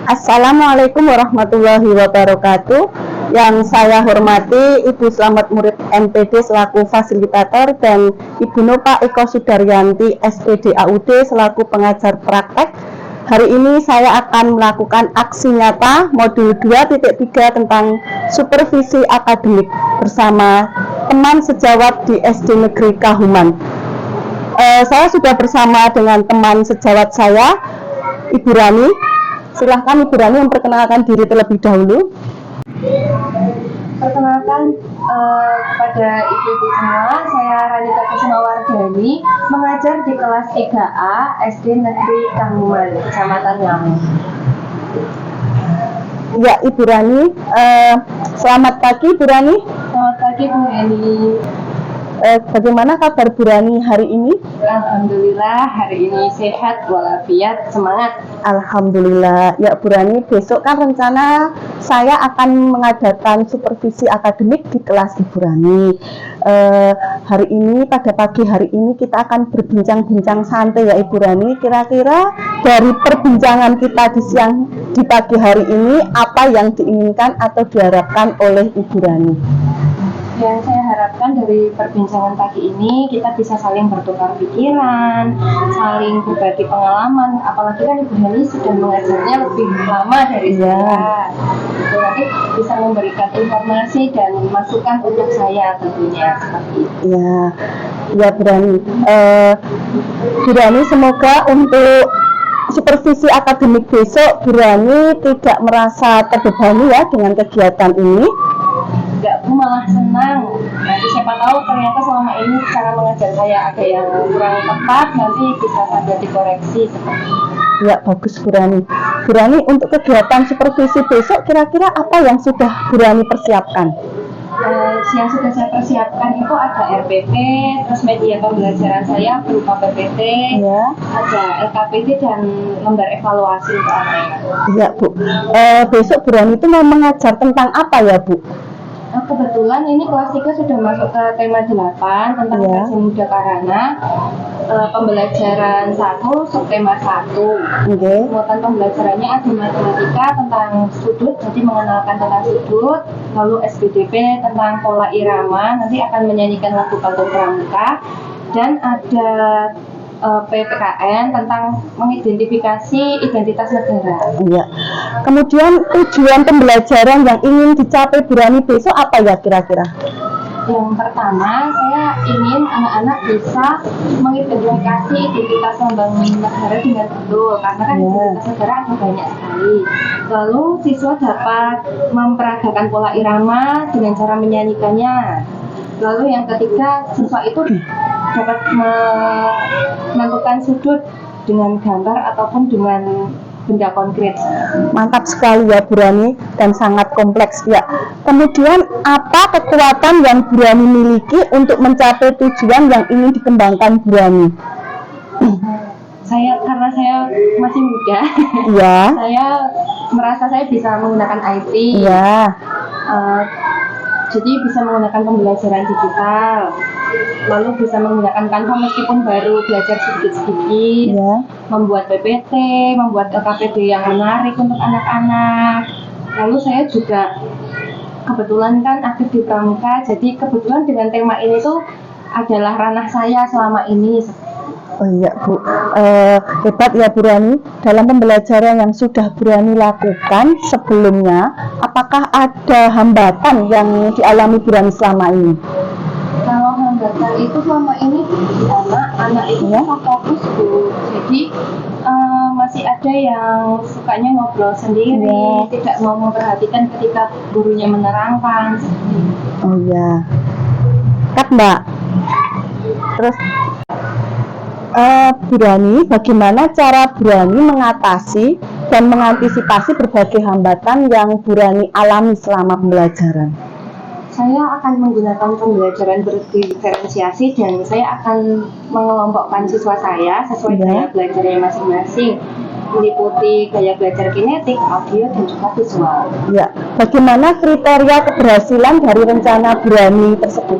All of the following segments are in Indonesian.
Assalamualaikum warahmatullahi wabarakatuh. Yang saya hormati Ibu Slamet Murid MPD selaku fasilitator dan Ibu Nova Eko Sudaryanti SPD AUD selaku pengajar praktek. Hari ini saya akan melakukan aksi nyata modul 2.3 tentang supervisi akademik bersama teman sejawat di SD Negeri Kahuman. Saya sudah bersama dengan teman sejawat saya, Ibu Rani. Silahkan Ibu Rani memperkenalkan diri terlebih dahulu. Perkenalkan kepada ibu-ibu semua, saya Ranita Kusumawardhani, mengajar di kelas 3A SD Negeri Kahuman, Kecamatan Ngawi. Ya, Ibu Rani, selamat pagi Ibu Rani. Selamat pagi Bu Eni. Bagaimana kabar Bu Rani hari ini? Alhamdulillah hari ini sehat walafiat, semangat. Alhamdulillah. Ya Bu Rani, besok kan rencana saya akan mengadakan supervisi akademik di kelas Ibu Rani. Hari ini, pada pagi hari ini kita akan berbincang-bincang santai ya Ibu Rani. Kira-kira dari perbincangan kita di pagi hari ini, apa yang diinginkan atau diharapkan oleh Ibu Rani? Yang saya harapkan dari perbincangan pagi ini, kita bisa saling bertukar pikiran, saling berbagi pengalaman. Apalagi kan Ibu Hani sudah mengajarnya lebih lama dari saya. Itu nanti bisa memberikan informasi dan masukan untuk saya tentunya seperti itu. Ya Bu Rani. Bu Rani, semoga untuk supervisi akademik besok Bu Rani tidak merasa terbebani ya dengan kegiatan ini. Enggak, Bu, malah senang. Nanti siapa tahu ternyata selama ini cara mengajar saya ada yang kurang tepat, nanti bisa saja dikoreksi seperti itu. Ya, bagus Bu Rani. Bu Rani, untuk kegiatan supervisi besok kira-kira apa yang sudah Bu Rani persiapkan? Yang sudah saya persiapkan itu ada RPP, terus media pembelajaran saya berupa PPT, ya. Ada LKPD dan lembar evaluasi untuk anak-anak. Ya Bu, besok Bu Rani itu mau mengajar tentang apa ya Bu? Kebetulan ini kelas 3 sudah masuk ke tema 8 tentang Versi Muda Karana. Pembelajaran 1, subtema 1. Muatan pembelajarannya ada matematika tentang sudut, jadi mengenalkan tentang sudut. Lalu SPDP tentang pola irama, nanti akan menyanyikan lagu pantun pramuka. Dan ada PPKN tentang mengidentifikasi identitas negara. Ya. Kemudian tujuan pembelajaran yang ingin dicapai Bu Rani besok apa ya kira-kira? Yang pertama, saya ingin anak-anak bisa mengidentifikasi identitas lambang negara dengan betul, karena kan identitas negara ada banyak sekali. Lalu siswa dapat memperagakan pola irama dengan cara menyanyikannya. Lalu yang ketiga, siswa itu dapat menentukan sudut dengan gambar ataupun dengan benda konkret. Mantap sekali ya Bu Rani, dan sangat kompleks ya. Kemudian apa kekuatan yang Bu Rani miliki untuk mencapai tujuan yang ingin dikembangkan Bu Rani? Karena saya masih muda, ya. Saya merasa saya bisa menggunakan IT. Ya. Jadi bisa menggunakan pembelajaran digital, lalu bisa menggunakan Canva meskipun baru belajar sedikit-sedikit, membuat PPT, membuat LKPD yang menarik untuk anak-anak. Lalu saya juga kebetulan kan aktif di pramuka, jadi kebetulan dengan tema ini tuh adalah ranah saya selama ini. Oh iya Bu, hebat ya Bu Rani. Dalam pembelajaran yang sudah Bu Rani lakukan sebelumnya, apakah ada hambatan yang dialami Bu Rani selama ini? Kalau hambatan itu selama ini anak itu fokus Bu. Jadi masih ada yang sukanya ngobrol sendiri, tidak mau memperhatikan ketika gurunya menerangkan. Oh iya, Kak Mbak. Terus Bu Rani, bagaimana cara Bu Rani mengatasi dan mengantisipasi berbagai hambatan yang Bu Rani alami selama pembelajaran? Saya akan menggunakan pembelajaran berdiferensiasi dan saya akan mengelompokkan siswa saya sesuai gaya belajarnya masing-masing, meliputi gaya belajar kinetik, audio, dan juga visual. Ya, bagaimana kriteria keberhasilan dari rencana Bu Rani tersebut?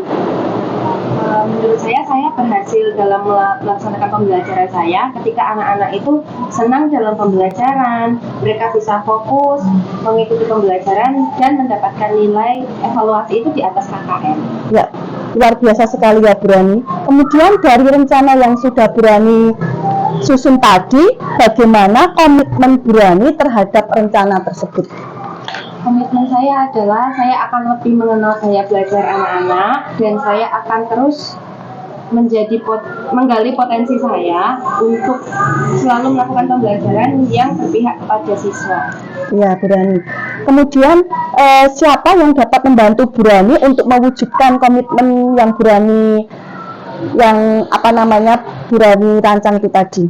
menurut saya berhasil dalam melaksanakan pembelajaran saya ketika anak-anak itu senang dalam pembelajaran, mereka bisa fokus mengikuti pembelajaran dan mendapatkan nilai evaluasi itu di atas KKM. Ya, luar biasa sekali ya Bu Rani. Kemudian dari rencana yang sudah Bu Rani susun tadi, bagaimana komitmen Bu Rani terhadap rencana tersebut? Komitmen saya adalah saya akan lebih mengenal gaya belajar anak-anak dan saya akan terus menggali potensi saya untuk selalu melakukan pembelajaran yang berpihak kepada siswa. Ya, Bu Rani. Kemudian siapa yang dapat membantu Bu Rani untuk mewujudkan komitmen yang Bu Rani Bu Rani rancang itu tadi?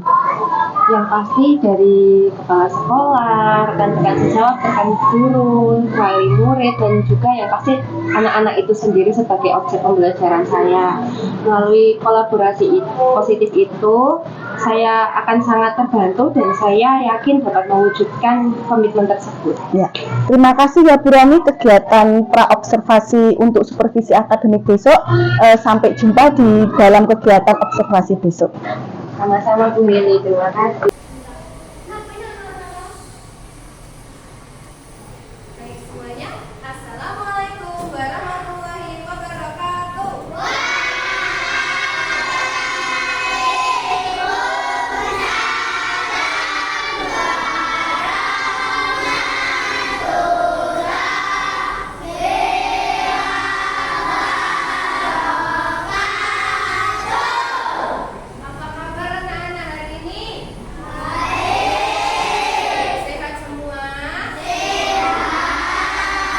Yang pasti dari kepala sekolah, rekan-rekan sejawat, rekan guru, wali murid, dan juga yang pasti anak-anak itu sendiri sebagai objek pembelajaran saya. Melalui kolaborasi positif itu, saya akan sangat terbantu dan saya yakin dapat mewujudkan komitmen tersebut. Ya, terima kasih ya Bu Rani kegiatan pra-observasi untuk supervisi akademik besok. Sampai jumpa di dalam kegiatan observasi besok. Sama-sama Bu Mili, terima kasih. Baik semuanya, Assalamualaikum warahmatullahi wabarakatuh. Apa kabar anak-anak hari ini? Sehat semua?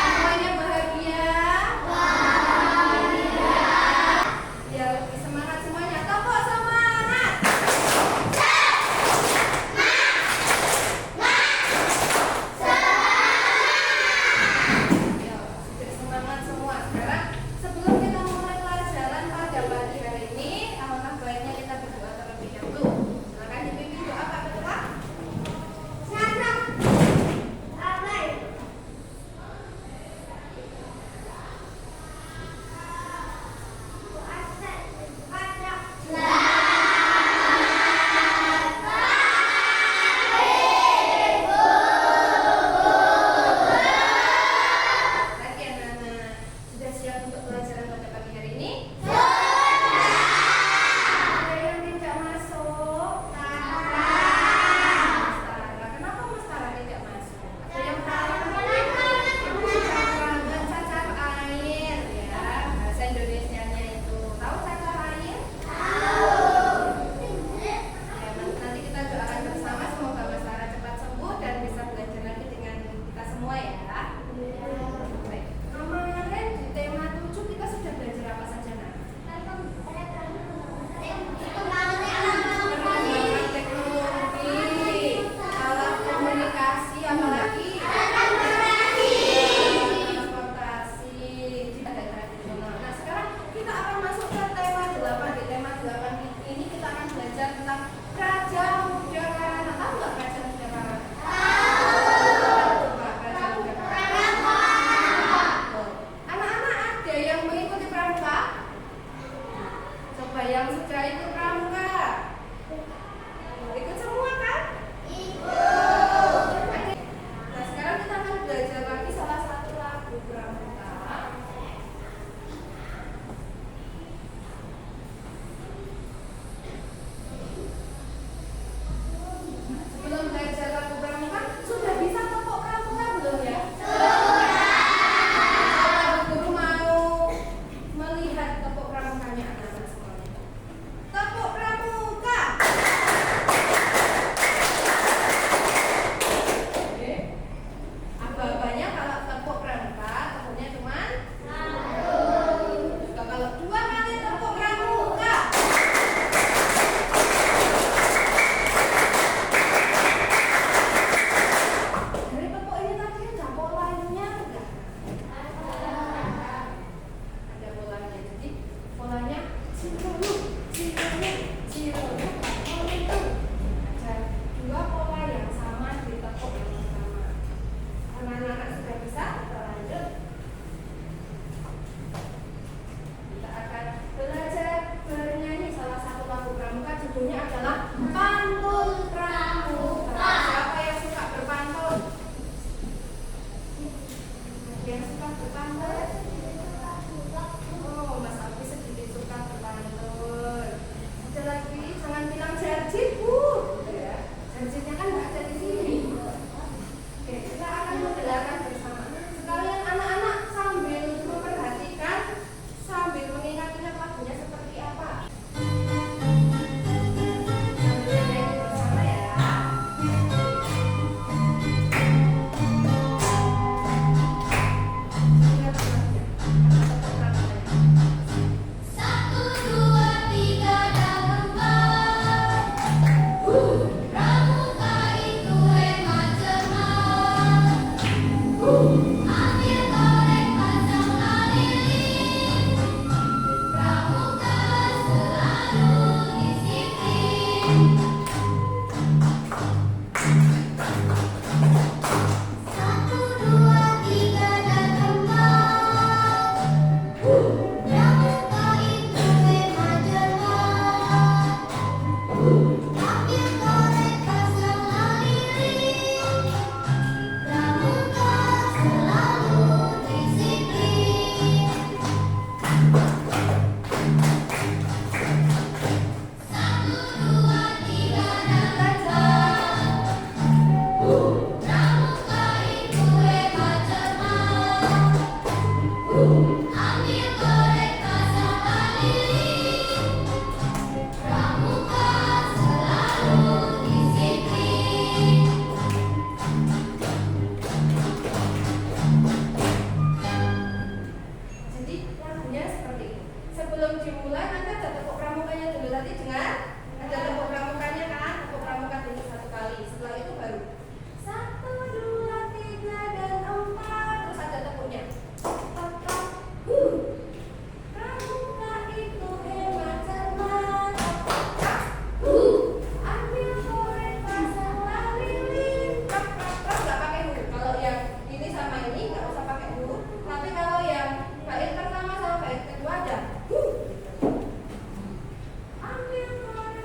Semuanya bahagia? Biar lebih semangat semuanya. Tepuk semangat! Yo, sudah semangat semua. Sekarang sebelum kita mulai pelajaran pada pagi hari ini, alangkah baiknya kita berdoa terlebih dahulu. Silakan dipimpin doa Pak Ketua. Lagi anak-anak, sudah siap untuk pelajaran pada pagi hari ini? Ada yang tidak masuk? Mustara. Kenapa Mustara tidak masuk? Ada yang tahu? Cacar air, ya. Bahasa Indonesianya itu. Tahu cacar air? Ya, nanti kita doakan bersama semoga Mustara cepat sembuh dan bisa belajar lagi dengan kita semua ya. Baik. Kemarin di tema 7 kita sudah belajar apa saja, Nak? Pengembangan teknologi, alat komunikasi, apalagi transportasi, ada tradisional. Nah, sekarang kita akan masuk ke tema 8. Di tema 8 ini kita akan belajar tentang Praja Muda Karana. Tahu nggak Praja Muda Karana? Coba Praja Muda Karana. Anak-anak ada yang mengikuti pramuka? Coba yang sudah ikut pramuka. Ikut semua kan? Ikut. Nah, sekarang kita akan belajar lagi salah satu lagu pramuka. Sebelum belajar lagu pramuka, sudah bisa tepuk pramuka belum ya? Apa guru mau melihat tepuk pramukanya anak-anak semuanya? Tepuk sebelum dimulai nanti ada tepuk pramukanya dulu. Tadi dengar? Ada tepuk pramukanya kan? Tepuk pramuka dulu 1 kali. Setelah itu baru 1, 2, 3 dan 4. Terus ada tepuknya. Pramuka itu hemat cermat. Ambil korek pasanglah lilin. Nggak pakai hu. Kalau yang ini sama ini nggak usah pakai hu. Tapi kalau yang bait pertama sama bait kedua ada hu. Ambil korek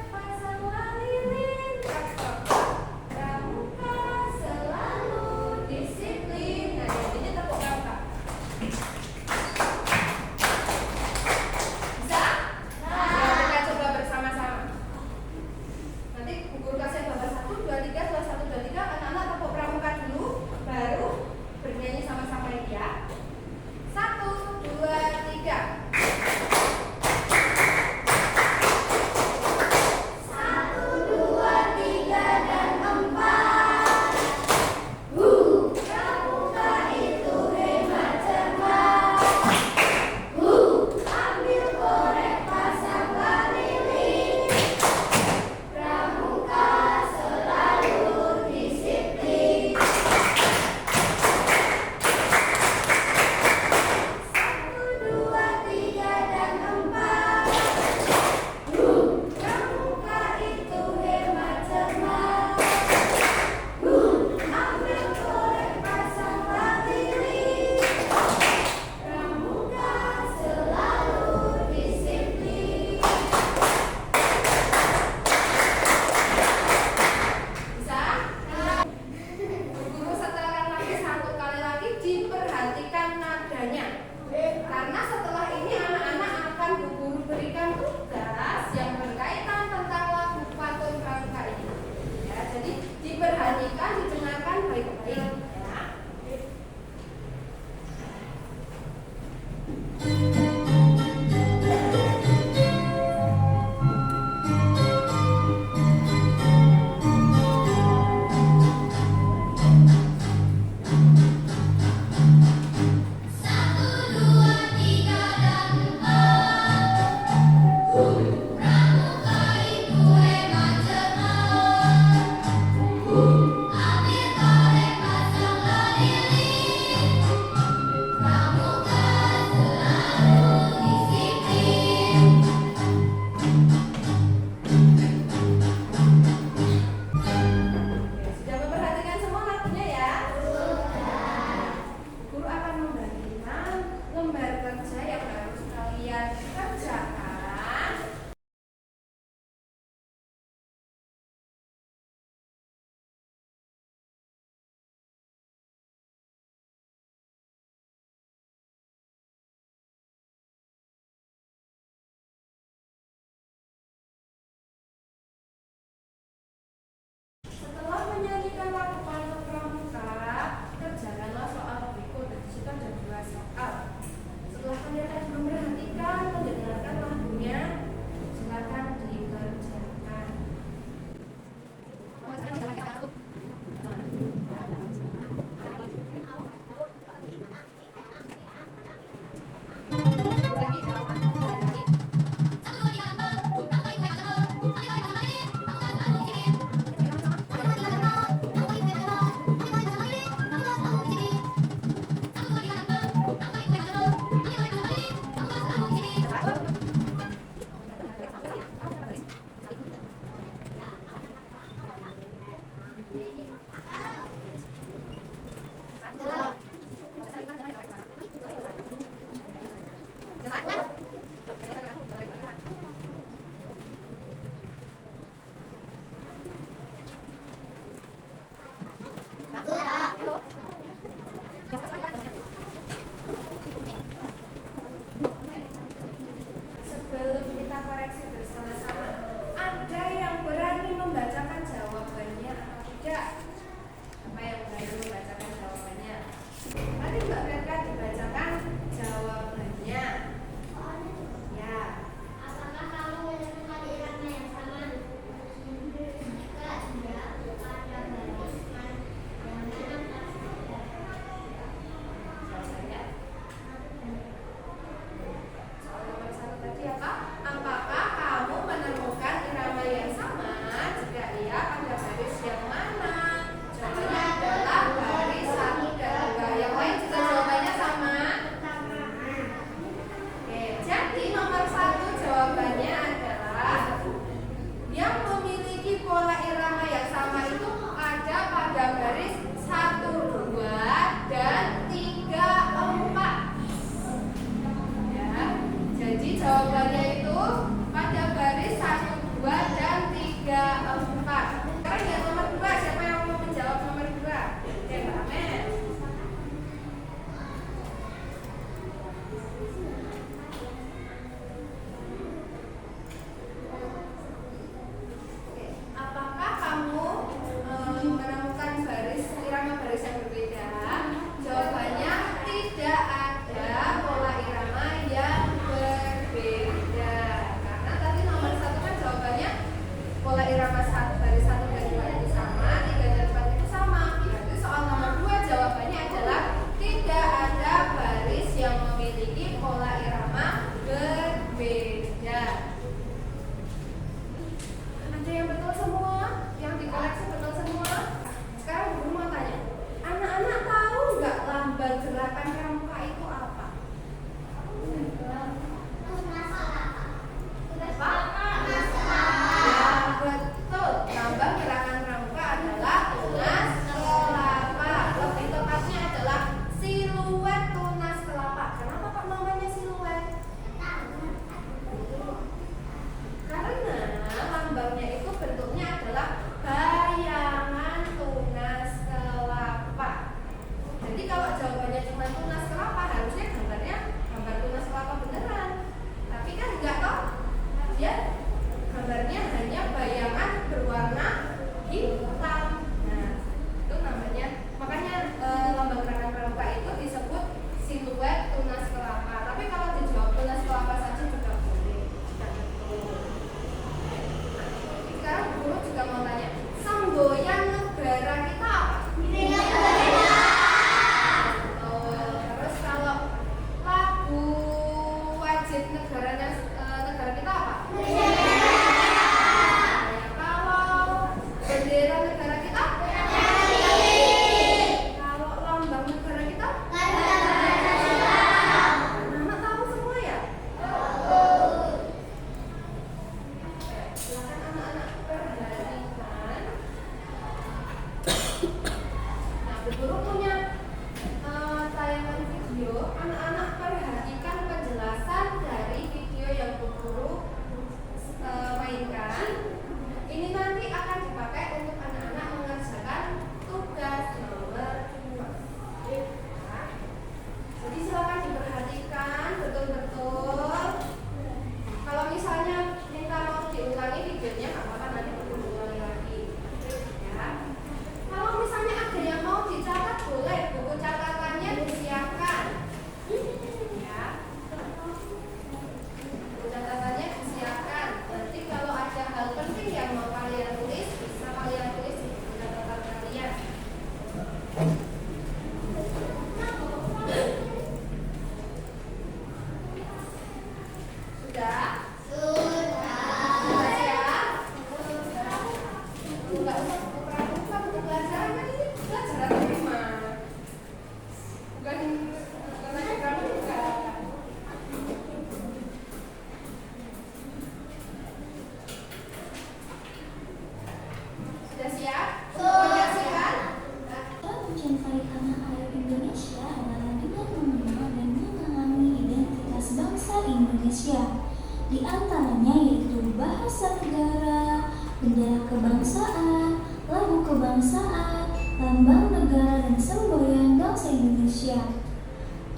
Di antaranya yaitu bahasa negara, bendera kebangsaan, lagu kebangsaan, lambang negara, dan semboyan bangsa Indonesia.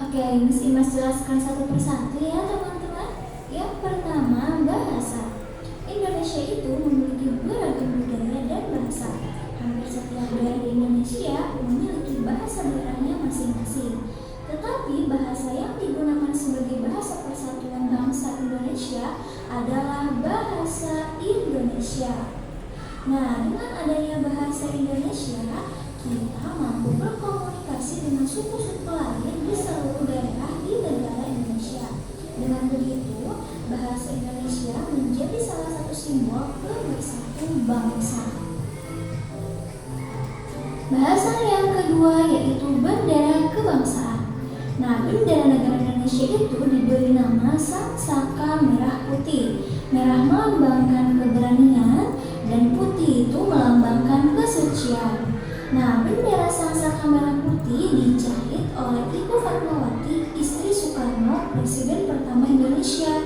Oke, Miss Imas jelaskan satu persatu ya teman-teman. Yang pertama, bahasa. Indonesia itu memiliki beragam budaya dan bahasa. Hampir setiap daerah di Indonesia memiliki bahasa daerahnya masing-masing. Tetapi bahasa yang digunakan sebagai bahasa persatuan bangsa Indonesia adalah bahasa Indonesia. Nah, dengan adanya bahasa Indonesia, kita mampu berkomunikasi dengan suku-suku lain di seluruh daerah di negara Indonesia. Dengan begitu, bahasa Indonesia menjadi salah satu simbol pemersatu bangsa. Bahasa yang kedua yaitu bendera kebangsaan. Nah, bendera negara Indonesia itu diberi nama Sang Saka Merah Putih. Merah melambangkan keberanian dan putih itu melambangkan kesucian. Nah, bendera Sang Saka Merah Putih dijahit oleh Ibu Fatmawati, istri Soekarno, Presiden pertama Indonesia.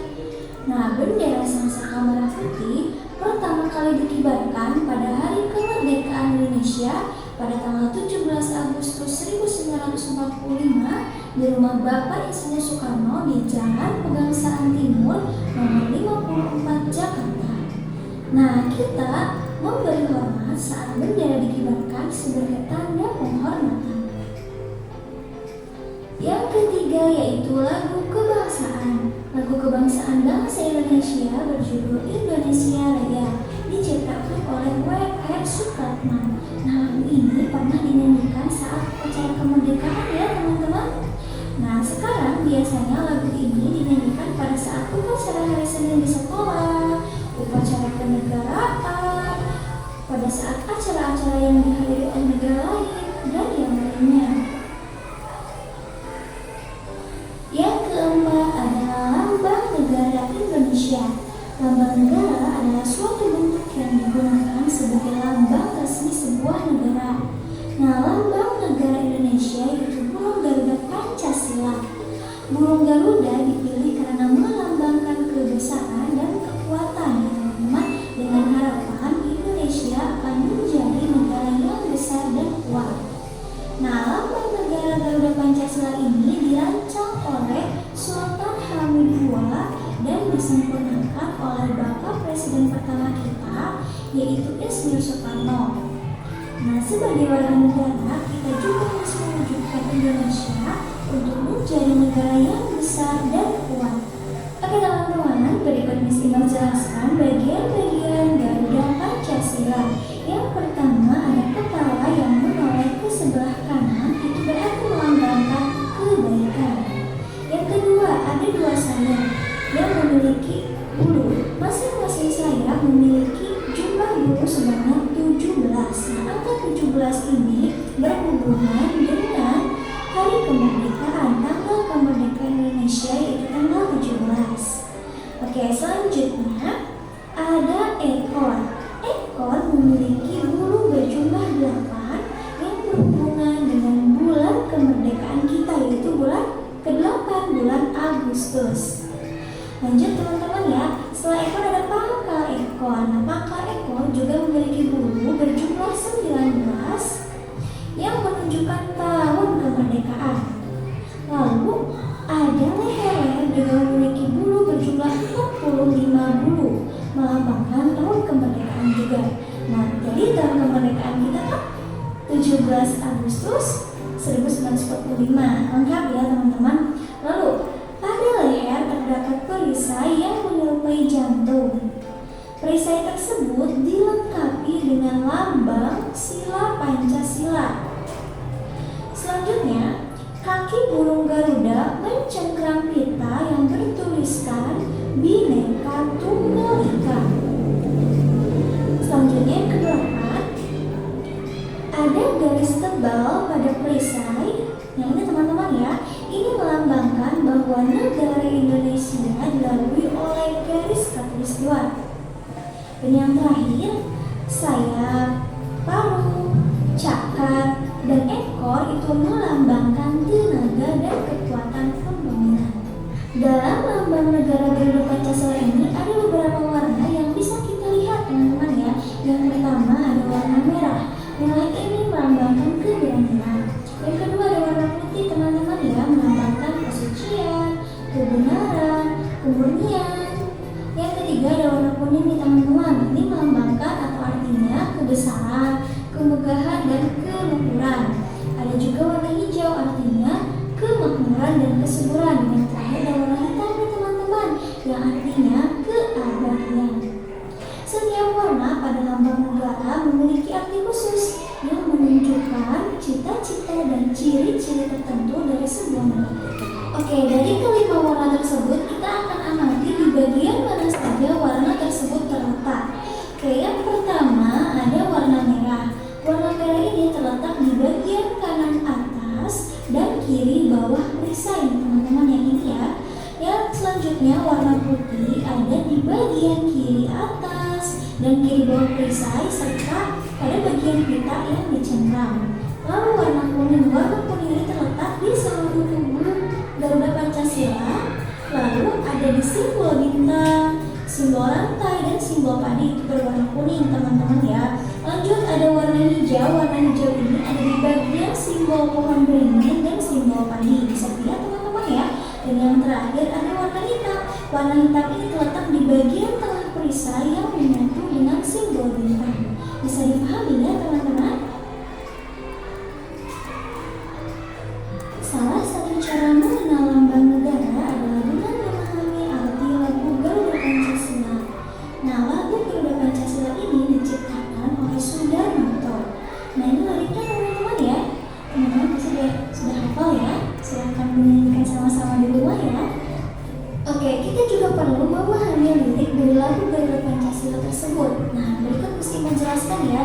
Nah, bendera Sang Saka Merah Putih pertama kali dikibarkan pada Hari Kemerdekaan Indonesia pada tanggal 17 Agustus 1945 di rumah Bapak Insinyur Soekarno di Jalan Pegangsaan Timur nomor 54 Jakarta. Nah, kita memberi hormat saat bendera dikibarkan sebagai tanda penghormatan. Yang ketiga yaitu lagu kebangsaan. Lagu kebangsaan bangsa Indonesia berjudul Indonesia Raya, diciptakan oleh W.R. Supratman. Nah, lagu ini pernah dinyanyikan saat upacara kemerdekaan ya teman-teman. Nah, sekarang biasanya lagu ini dinyanyikan pada saat upacara hari Senin di sekolah, upacara kenegaraan, pada saat acara-acara yang dihadiri oleh negara lain, dan yang lainnya. Yang keempat adalah lambang negara Indonesia. Lambang negara adalah suatu bentuk yang digunakan sebagai lambang resmi sebuah negara. Nah, lambang negara Indonesia yaitu burung Garuda Pancasila. Burung Garuda dipilih karena melambangkan kebesaran dan kekuatan ya teman-teman, dengan harapan Indonesia akan menjadi negara yang besar dan kuat. Nah, lambang negara Garuda Pancasila ini dirancang oleh Sultan Hamid II dan disempurnakan oleh Bapak Presiden pertama kita, yaitu Insinyur Soekarno. Nah, sebagai warga negara, kita juga harus mewujudkan Indonesia untuk menjadi negara yang besar dan kuat. Oke teman-teman, berikut Miss Indah jelaskan bagian-bagian Garuda Pancasila. Yang pertama ada kepala yang menoleh ke sebelah kanan, itu berarti melambangkan kebaikan. Yang kedua ada dua sayap yang memiliki bulu. Masing-masing sayap memiliki jumlah bulu sebanyak 17. Nah, angka 17 ini berhubungan dengan hari kemerdekaan, tanggal kemerdekaan Indonesia yaitu tanggal 17. Oke, selanjutnya ada ekor. Ekor memiliki bulu berjumlah 8 yang berhubungan dengan bulan kemerdekaan kita, yaitu bulan ke-8, bulan Agustus. Lanjut teman-teman ya, setelah ekor ada pangkal ekor. Nah, pangkal ekor juga memiliki bulu berjumlah 19 yang menunjukkan tahun kemerdekaan. Lalu ada leher dengan memiliki bulu berjumlah 45 bulu, melambangkan tahun kemerdekaan juga. Nah, jadi tahun kemerdekaan kita kan 17 Agustus 1945. Lengkap ya teman-teman. Lalu pada leher terdapat perisai yang menyerupai jantung. Perisai tersebut dilengkapi dengan lambang sila Pancasila. Selanjutnya, kaki burung Garuda mencengkram pita yang bertuliskan Bhinneka Tunggal Ika. Selanjutnya yang ke-8, ada garis tebal pada perisai. Nah, ini teman-teman ya, ini melambangkan bahwa negara Indonesia dilalui oleh garis khatulistiwa. Dan yang terakhir, sayap, paruh, cakar, dan ekor itu melambangkan tenaga dan kekuatan pembangunan. Dalam lambang negara Garuda Pancasila ini ketiga ada warna kuning nih teman-teman. Ini melambangkan atau artinya kebesaran, kemegahan, dan kemakmuran. Ada juga warna hijau, artinya kemakmuran dan kesuburan. Dan terakhir ada warna hitam nih teman-teman, yang artinya keabadian. Setiap warna pada lambang negara memiliki arti khusus yang menunjukkan cita-cita dan ciri-ciri tertentu dari sebuah negara. Oke, dari kelima warna tersebut kita akan amati di bagian mana saja warna tersebut terletak. Oke, yang pertama ada warna merah. Warna merah ini terletak di bagian kanan atas dan kiri bawah perisai, teman-teman, yang ini ya. Yang selanjutnya warna putih ada di bagian kiri atas dan kiri bawah perisai serta pada bagian pita yang dicengkram. Lalu warna kuning ini terletak di seluruh tubuh Garuda Pancasila. Lalu ada di simbol bintang, simbol rantai, dan simbol padi itu berwarna kuning, teman-teman ya. Lanjut ada warna hijau. Warna hijau ini ada di bagian simbol pohon beringin dan simbol padi. Bisa dilihat teman-teman ya. Dan yang terakhir ada warna hitam. Warna hitam ini terletak di bagian tengah perisai yang menyatu dengan simbol bintang. Bisa dipahami ya teman-teman? Salah satu cara mengenal lambang negara adalah dengan memahami arti lagu Garuda Pancasila. Nah, lagu Garuda Pancasila ini diciptakan oleh Sudarmanto. Nah, ini liriknya teman-teman ya. Teman-teman sudah hafal ya? Silahkan menyanyikan sama-sama di rumah ya. Oke, kita juga perlu memahami lirik dari lagu Garuda Pancasila tersebut. Nah, berikut mesti menjelaskan ya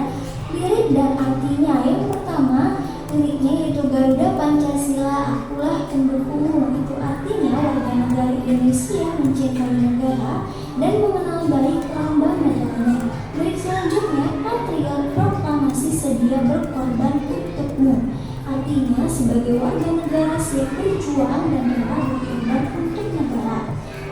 lirik dan artinya. Yang pertama, liriknya yaitu Garuda Pancasila, akulah pendukungmu. Itu artinya warga negara Indonesia mencintai negara dan mengenal baik lambang negaranya. Lirik selanjutnya, Patriot proklamasi sedia berkorban untukmu. Artinya sebagai warga negara siap berjuang dan rela berkorban untuk negara.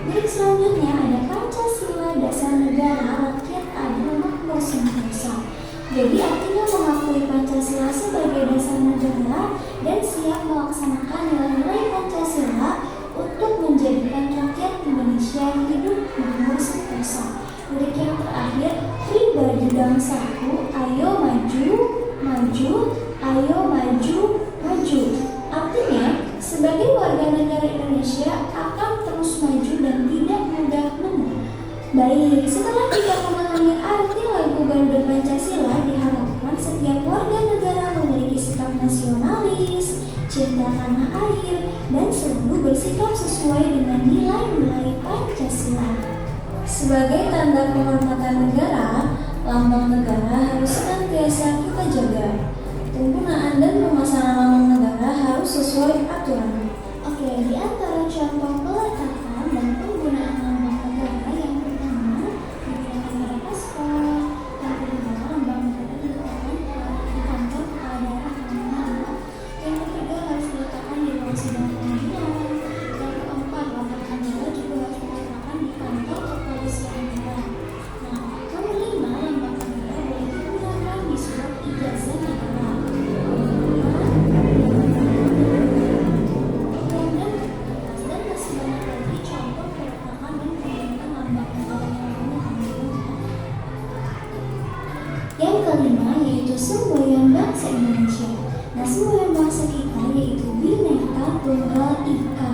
Lirik selanjutnya ada Pancasila, dasar negara, rakyat adil, makmur, sentosa. Jadi artinya mengakui Pancasila sebagai dasar negara dan siap melaksanakan nilai-nilai Pancasila untuk menjadikan rakyat Indonesia hidup makmur sentosa. Lirik yang terakhir, pribadi bangsaku, ayo maju, maju, ayo maju, maju. Artinya, sebagai warga negara Indonesia akan terus maju dan tidak mudah menyerah. Baik, setelah kita memahami arti lagu Garuda Pancasila, diharapkan setiap warga negara memiliki sikap nasionalis, cinta tanah air, dan selalu bersikap sesuai dengan nilai-nilai Pancasila. Sebagai tanda penghormatan negara, lambang negara harus senantiasa kita jaga. Penggunaan dan pemasangan lambang negara harus sesuai aturan. Oke, di antara contoh peletakan dan penggunaan lambang negara yang pertama digunakan pada paspor, yang kedua lambang negara diletakkan di kantor kepala daerah kemenangan, yang ketiga harus diletakkan di ruang sidang pengadilan, yang keempat lambang negara juga harus diletakkan di kantor kepolisian negara. Nah, kelima lambang negara boleh digunakan di surat ijazah negara. Yang kelima yaitu semboyan bangsa Indonesia. Nah, semboyan bangsa kita yaitu Bhinneka Tunggal Ika.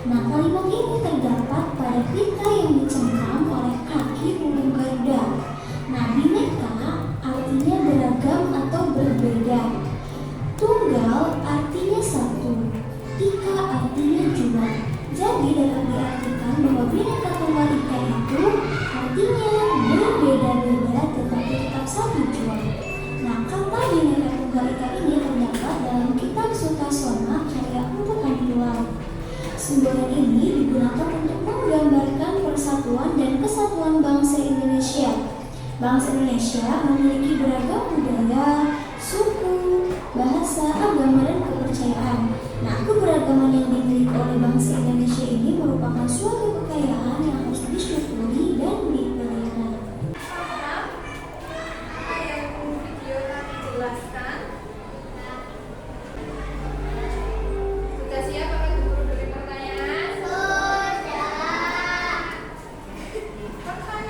Nah, kalimat ini terdapat pada pita yang dicengkram oleh kaki burung Garuda. Nah, Bhinneka artinya beragam atau berbeda. Tunggal artinya satu. Ika artinya jua. Jadi dapat diartikan bahwa Bhinneka Tunggal Ika itu artinya berbeda-beda tetapi tetap satu jua. Nah, kata Bhinneka Tunggal Ika ini terdapat dalam kitab Sutasona karya Empu Kadiwal. Semboyan ini digunakan untuk menggambarkan persatuan dan kesatuan bangsa Indonesia. Bangsa Indonesia memiliki beragam budaya, suku, bahasa, agama, dan kepercayaan. Nah, keberagaman yang dimiliki oleh bangsa Indonesia ini merupakan suatu kekayaan yang harus disyukuri dan dipelihara. Apa yang video tadi jelaskan? Sudah siap apa guru dari pertanyaan? Sudah. Pertanyaan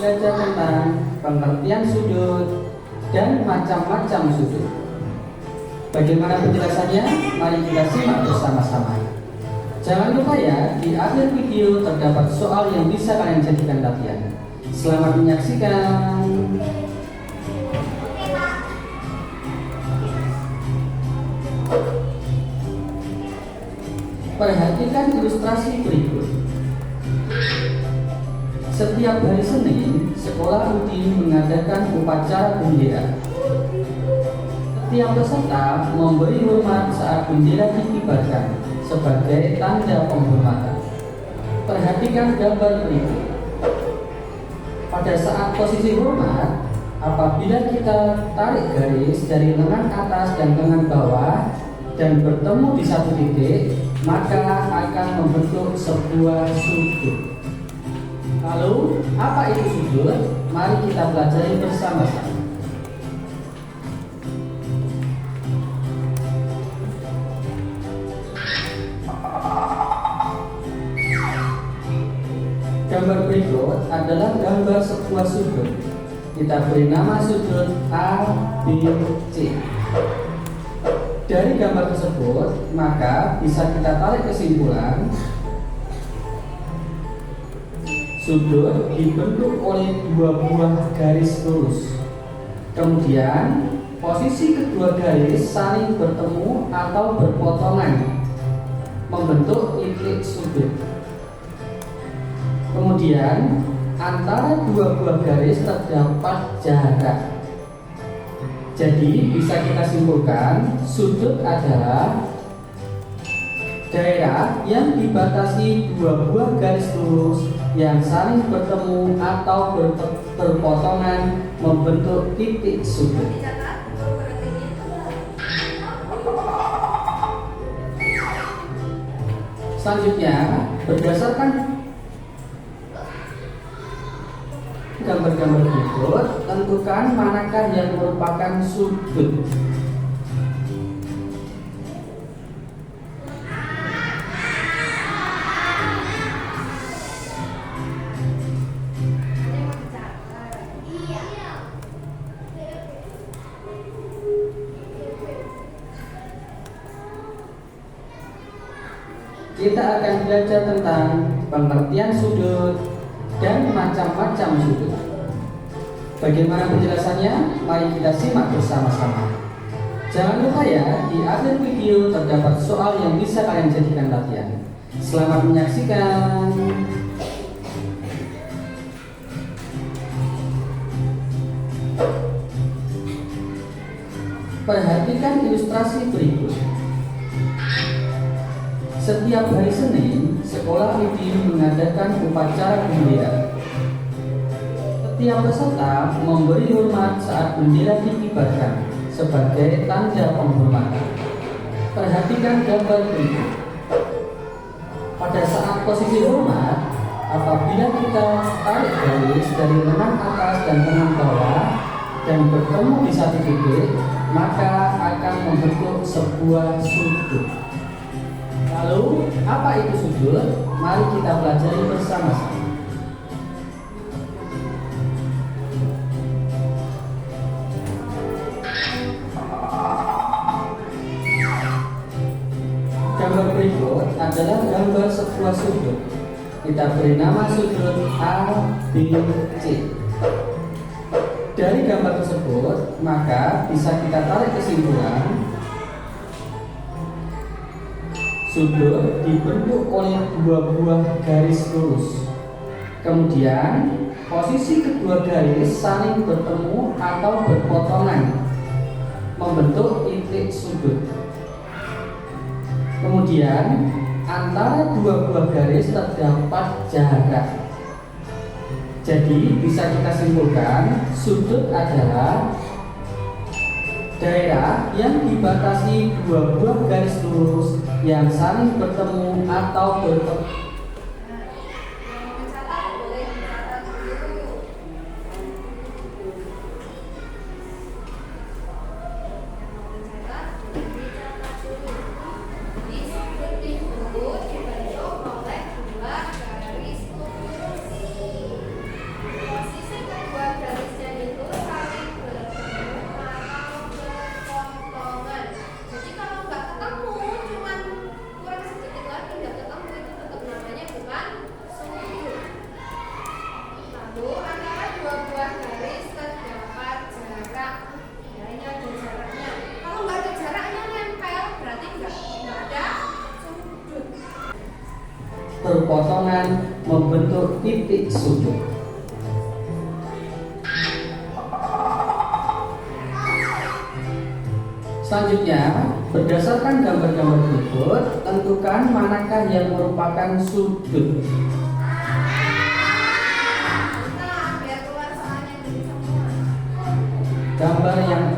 belajar tentang pengertian sudut dan macam-macam sudut. Bagaimana penjelasannya? Mari kita simak bersama-sama. Jangan lupa ya, di akhir video terdapat soal yang bisa kalian jadikan latihan. Selamat menyaksikan. Perhatikan ilustrasi berikut. Setiap hari Senin, sekolah rutin mengadakan upacara bendera. Setiap peserta memberi hormat saat bendera dikibarkan sebagai tanda penghormatan. Perhatikan gambar berikut. Pada saat posisi hormat, apabila kita tarik garis dari lengan atas dan lengan bawah dan bertemu di satu titik, maka akan membentuk sebuah sudut. Lalu, apa itu sudut? Mari kita pelajari bersama-sama. Gambar berikut adalah gambar sebuah sudut. Kita beri nama sudut A, B, C. Dari gambar tersebut, maka bisa kita tarik kesimpulan sudut dibentuk oleh dua buah garis lurus. Kemudian, posisi kedua garis saling bertemu atau berpotongan, membentuk titik sudut. Kemudian, antara dua buah garis terdapat jarak. Jadi, bisa kita simpulkan, sudut adalah daerah yang dibatasi dua buah garis lurus yang saling bertemu atau berpotongan membentuk titik sudut. Selanjutnya, berdasarkan gambar-gambar berikut, tentukan manakah yang merupakan sudut. Kita akan belajar tentang pengertian sudut dan macam-macam sudut. Bagaimana penjelasannya? Mari kita simak bersama-sama. Jangan lupa ya, di akhir video terdapat soal yang bisa kalian jadikan latihan. Selamat menyaksikan. Perhatikan ilustrasi berikut. Setiap hari Senin, sekolah rutin mengadakan upacara bendera. Setiap peserta memberi hormat saat bendera dikibarkan sebagai tanda penghormatan. Perhatikan gambar berikut. Pada saat posisi hormat, apabila kita tarik garis dari lengan atas dan lengan bawah dan bertemu di satu titik, maka akan membentuk sebuah sudut. Lalu, apa itu sudut? Mari kita pelajari bersama-sama. Gambar berikut adalah gambar sebuah sudut. Kita beri nama sudut A, B, C. Dari gambar tersebut, maka bisa kita tarik kesimpulan sudut dibentuk oleh dua buah garis lurus. Kemudian, posisi kedua garis saling bertemu atau berpotongan, membentuk titik sudut. Kemudian, antara dua buah garis terdapat jarak. Jadi, bisa kita simpulkan, sudut adalah daerah yang dibatasi dua buah garis lurus yang saling bertemu atau bertemu. Posisi berpotongan membentuk titik sudut. Selanjutnya, berdasarkan gambar-gambar berikut, tentukan manakah yang merupakan sudut. Nah, biar keluar soalnya dari semua. Gambar yang